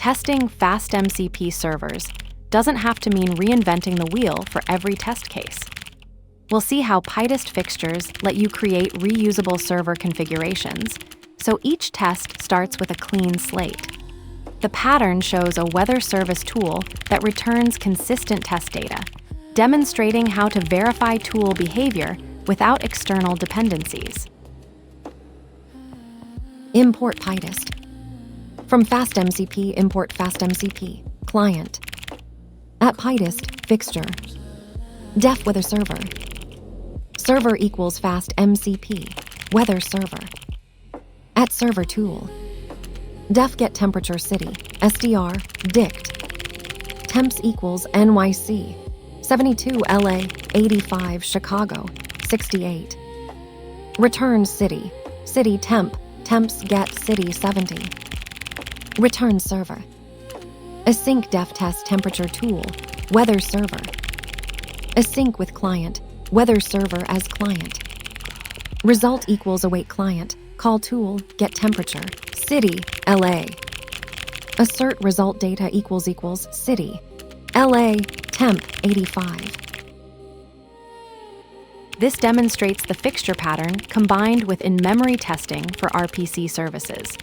Testing FastMCP servers doesn't have to mean reinventing the wheel for every test case. We'll see how pytest fixtures let you create reusable server configurations, so each test starts with a clean slate. The pattern shows a weather service tool that returns consistent test data, demonstrating how to verify tool behavior without external dependencies. Import pytest. From FastMCP, import FastMCP, client. At pytest, fixture. Def weather server. Server equals FastMCP, weather server. At server tool. Def get temperature city, SDR, dict. Temps equals NYC, 72 LA, 85 Chicago, 68. Return city, city temp, temps get city 70. Return server. Async def test temperature tool, weather server. Async with client, weather server as client. Result equals await client, call tool, get temperature, city, LA. Assert result data equals city, LA, temp, 85. This demonstrates the fixture pattern combined with in-memory testing for RPC services.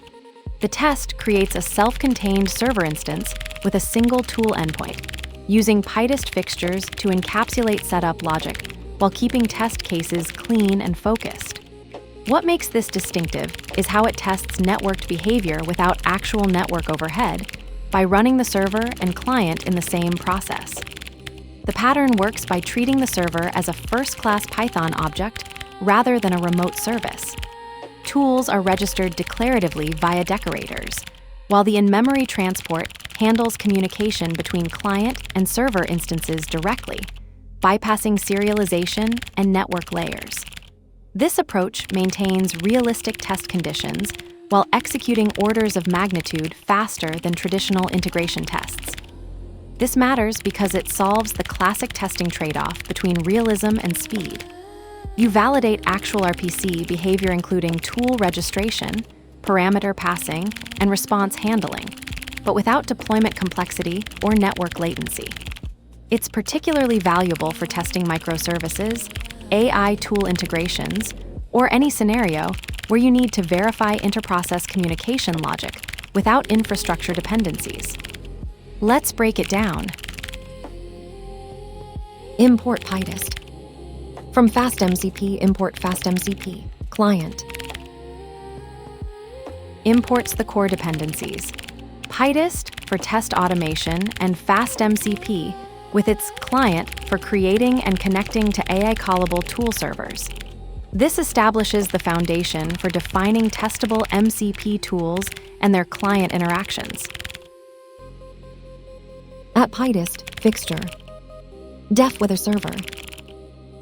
The test creates a self-contained server instance with a single tool endpoint, using pytest fixtures to encapsulate setup logic while keeping test cases clean and focused. What makes this distinctive is how it tests networked behavior without actual network overhead by running the server and client in the same process. The pattern works by treating the server as a first-class Python object rather than a remote service. Tools are registered declaratively via decorators, while the in-memory transport handles communication between client and server instances directly, bypassing serialization and network layers. This approach maintains realistic test conditions while executing orders of magnitude faster than traditional integration tests. This matters because it solves the classic testing trade-off between realism and speed. You validate actual RPC behavior including tool registration, parameter passing, and response handling, but without deployment complexity or network latency. It's particularly valuable for testing microservices, AI tool integrations, or any scenario where you need to verify interprocess communication logic without infrastructure dependencies. Let's break it down. Import pytest. From FastMCP, import FastMCP, client. Imports the core dependencies. pytest for test automation and FastMCP with its client for creating and connecting to AI-callable tool servers. This establishes the foundation for defining testable MCP tools and their client interactions. At pytest, fixture. Def weather server.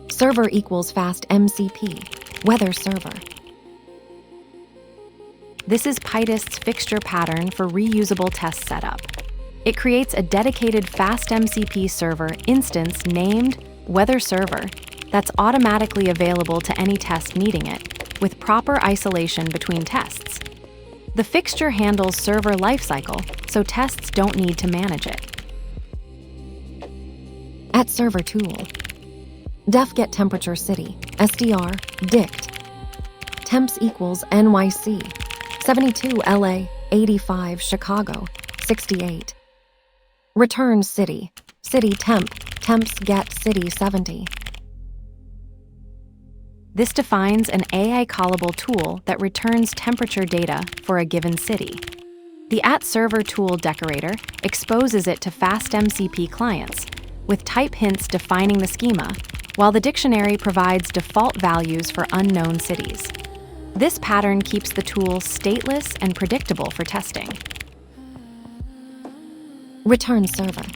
Server equals FastMCP, weather server. This is pytest's fixture pattern for reusable test setup. It creates a dedicated FastMCP server instance named weather server that's automatically available to any test needing it, with proper isolation between tests. The fixture handles server lifecycle, so tests don't need to manage it. At server tool. Def get temperature city, SDR, dict. Temps equals NYC, 72 LA, 85 Chicago, 68. Return city, city temp, temps get city 70. This defines an AI-callable tool that returns temperature data for a given city. The @server tool decorator exposes it to FastMCP clients, with type hints defining the schema, while the dictionary provides default values for unknown cities. This pattern keeps the tool stateless and predictable for testing. Return server.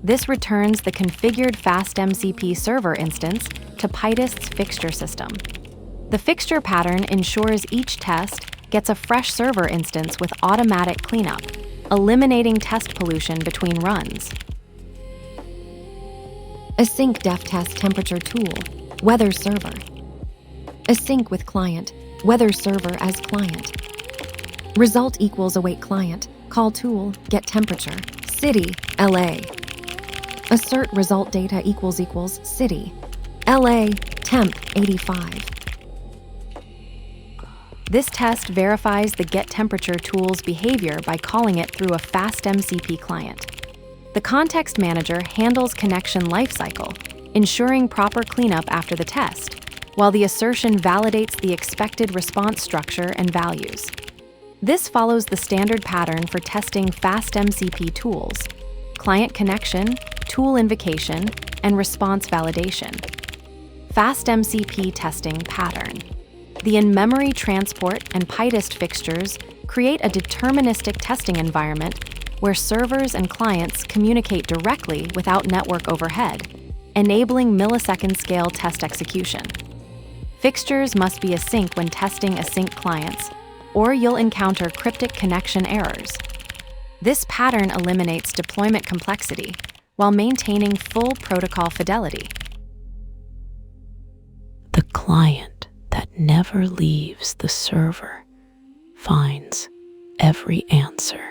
This returns the configured FastMCP server instance to pytest's fixture system. The fixture pattern ensures each test gets a fresh server instance with automatic cleanup, eliminating test pollution between runs. Async def test temperature tool, weather server. Async with client, weather server as client. Result equals await client. Call tool, get temperature. City, LA. Assert result data equals city. LA, temp, 85. This test verifies the getTemperature tool's behavior by calling it through a FastMCP client. The context manager handles connection lifecycle, ensuring proper cleanup after the test, while the assertion validates the expected response structure and values. This follows the standard pattern for testing FastMCP tools: client connection, tool invocation, and response validation. FastMCP testing pattern. The in-memory transport and pytest fixtures create a deterministic testing environment where servers and clients communicate directly without network overhead, enabling millisecond-scale test execution. Fixtures must be async when testing async clients, or you'll encounter cryptic connection errors. This pattern eliminates deployment complexity while maintaining full protocol fidelity. The client that never leaves the server finds every answer.